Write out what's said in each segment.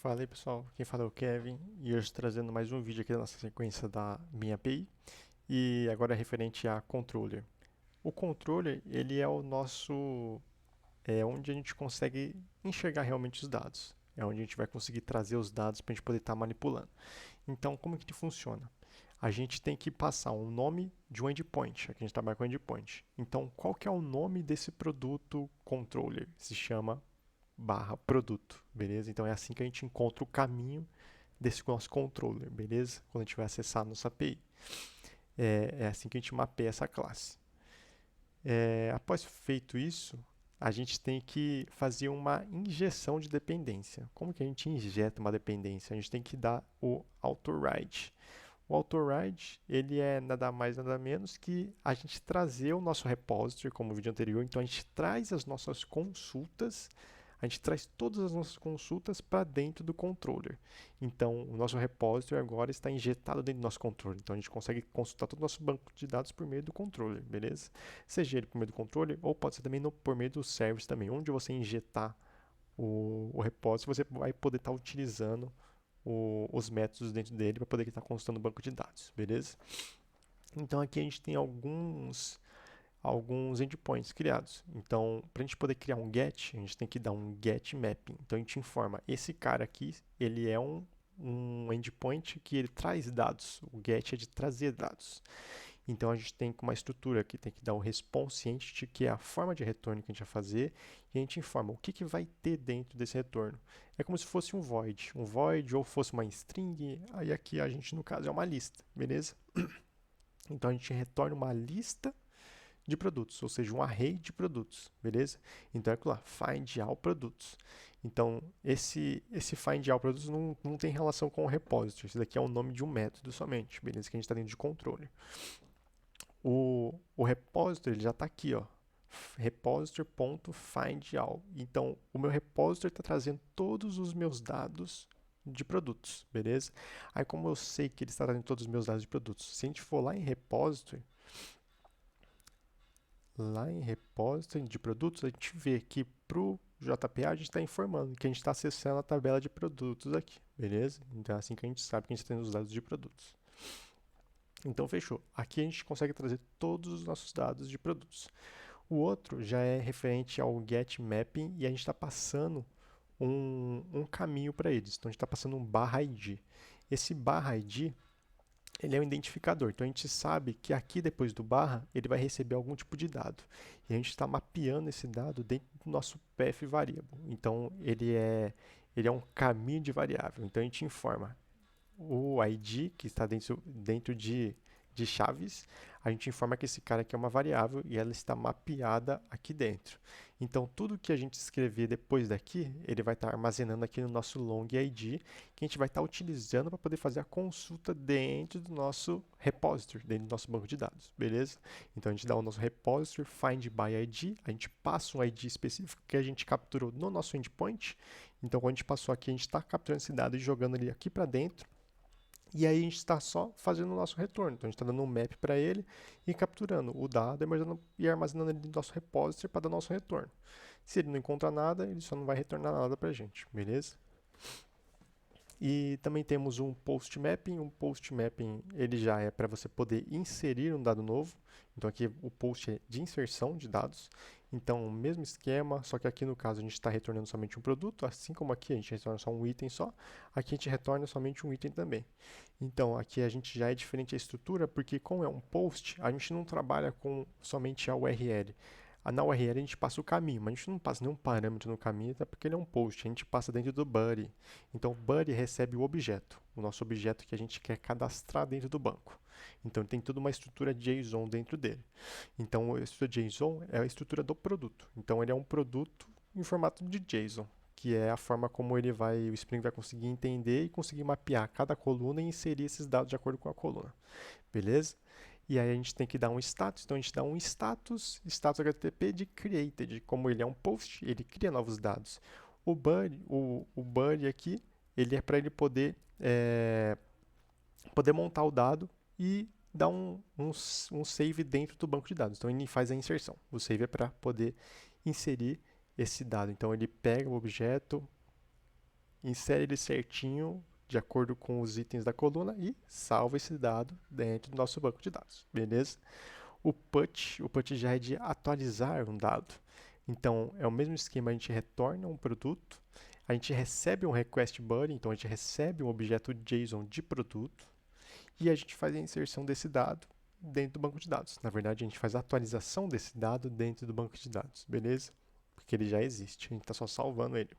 Fala aí pessoal, quem fala é o Kevin e hoje trazendo mais um vídeo aqui da nossa sequência da minha API e agora é referente a controller. O controller, ele é o nosso, é onde a gente consegue enxergar realmente os dados, é onde a gente vai conseguir trazer os dados para a gente poder estar manipulando. Então, como que funciona? A gente tem que passar um nome de um endpoint, aqui a gente trabalha com endpoint. Então, qual que é o nome desse produto controller? Se chama barra produto, beleza? Então é assim que a gente encontra o caminho desse nosso controller, beleza? Quando a gente vai acessar a nossa API. É assim que a gente mapeia essa classe. Após feito isso, a gente tem que fazer uma injeção de dependência. Como que a gente injeta uma dependência? A gente tem que dar o autoride. O autoride, ele é nada mais nada menos que a gente trazer o nosso repository, como o vídeo anterior. Então a gente traz as nossas consultas, a gente traz todas as nossas consultas para dentro do controller. Então o nosso repository agora está injetado dentro do nosso controller. Então a gente consegue consultar todo o nosso banco de dados por meio do controller, beleza? Seja ele por meio do controller ou pode ser também por meio do service também. Onde você injetar o repository, você vai poder estar utilizando os métodos dentro dele para poder estar consultando o banco de dados, beleza? Então aqui a gente tem alguns endpoints criados. Então, para a gente poder criar um get, a gente tem que dar um get mapping. Então a gente informa, esse cara aqui, ele é um endpoint que ele traz dados. O get é de trazer dados. Então a gente tem uma estrutura que tem que dar o response entity, que é a forma de retorno que a gente vai fazer, e a gente informa o que vai ter dentro desse retorno. É como se fosse um void ou fosse uma string, aí aqui a gente no caso é uma lista, beleza? Então a gente retorna uma lista de produtos, ou seja, um array de produtos, beleza? Então é lá, find all produtos. Então esse find all produtos não tem relação com o repository, esse daqui é o nome de um método somente, beleza? Que a gente está dentro de controle. O repository ele já está aqui, ó, repository.findAll. Então, o meu repository está trazendo todos os meus dados de produtos, beleza? Aí, como eu sei que ele está trazendo todos os meus dados de produtos, se a gente for lá em repository de produtos, a gente vê que para o JPA a gente está informando que a gente está acessando a tabela de produtos aqui, beleza? Então, é assim que a gente sabe que a gente tem os dados de produtos. Então, fechou. Aqui a gente consegue trazer todos os nossos dados de produtos. O outro já é referente ao get mapping e a gente está passando um caminho para eles. Então, a gente está passando um barra ID. Esse barra ID, ele é um identificador. Então, a gente sabe que aqui, depois do barra, ele vai receber algum tipo de dado. E a gente está mapeando esse dado dentro do nosso path variable. Então, ele é um caminho de variável. Então, a gente informa o ID, que está dentro de chaves, a gente informa que esse cara aqui é uma variável e ela está mapeada aqui dentro. Então, tudo que a gente escrever depois daqui, ele vai estar armazenando aqui no nosso long ID, que a gente vai estar utilizando para poder fazer a consulta dentro do nosso repository, dentro do nosso banco de dados, beleza? Então, a gente dá o nosso repository, find by ID, a gente passa um ID específico que a gente capturou no nosso endpoint. Então, quando a gente passou aqui, a gente está capturando esse dado e jogando ele aqui para dentro. E aí a gente está só fazendo o nosso retorno. Então a gente está dando um map para ele e capturando o dado e armazenando ele no nosso repository para dar nosso retorno. Se ele não encontrar nada, ele só não vai retornar nada para a gente, beleza? E também temos um post mapping. Um post mapping ele já é para você poder inserir um dado novo. Então aqui o post é de inserção de dados. Então, mesmo esquema, só que aqui no caso a gente está retornando somente um produto, assim como aqui a gente retorna só um item só, aqui a gente retorna somente um item também. Então, aqui a gente já é diferente a estrutura, porque como é um post, a gente não trabalha com somente a URL. Na URL a gente passa o caminho, mas a gente não passa nenhum parâmetro no caminho, até porque ele é um post, a gente passa dentro do body. Então, o body recebe o objeto, o nosso objeto que a gente quer cadastrar dentro do banco. Então, tem toda uma estrutura JSON dentro dele. Então, a estrutura JSON é a estrutura do produto. Então, ele é um produto em formato de JSON, que é a forma como o Spring vai conseguir entender e conseguir mapear cada coluna e inserir esses dados de acordo com a coluna. Beleza? E aí a gente tem que dar um status, então a gente dá um status HTTP de created, como ele é um post, ele cria novos dados. O body aqui, ele é para ele poder montar o dado e dar um save dentro do banco de dados. Então ele faz a inserção. O save é para poder inserir esse dado. Então ele pega o objeto insere ele certinho de acordo com os itens da coluna e salva esse dado dentro do nosso banco de dados, beleza? O put já é de atualizar um dado. Então, é o mesmo esquema, a gente retorna um produto, a gente recebe um request body, então a gente recebe um objeto JSON de produto e a gente faz a inserção desse dado dentro do banco de dados. Na verdade, a gente faz a atualização desse dado dentro do banco de dados, beleza? Porque ele já existe, a gente está só salvando ele.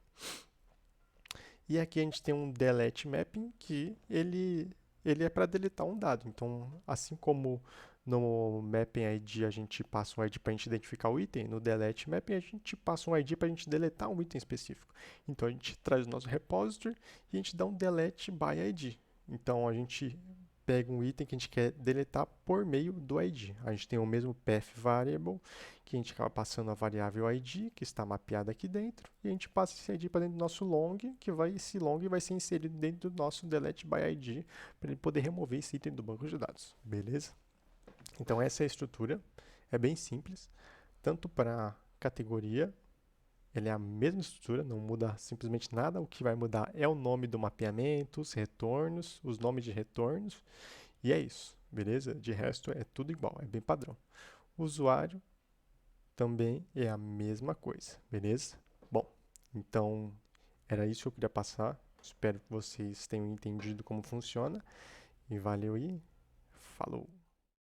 E aqui a gente tem um delete mapping que ele é para deletar um dado. Então, assim como no mapping ID a gente passa um ID para a gente identificar o item, no delete mapping a gente passa um ID para a gente deletar um item específico. Então, a gente traz o nosso repository e a gente dá um delete by ID. Então, a gente pega um item que a gente quer deletar por meio do ID. A gente tem o mesmo path variable, que a gente acaba passando a variável ID, que está mapeada aqui dentro, e a gente passa esse ID para dentro do nosso long, esse long vai ser inserido dentro do nosso delete by ID, para ele poder remover esse item do banco de dados, beleza? Então essa é a estrutura, é bem simples, tanto para categoria, ele é a mesma estrutura, não muda simplesmente nada. O que vai mudar é o nome do mapeamento, os retornos, os nomes de retornos. E é isso, beleza? De resto é tudo igual, é bem padrão. O usuário também é a mesma coisa, beleza? Bom, então era isso que eu queria passar. Espero que vocês tenham entendido como funciona. E valeu e falou!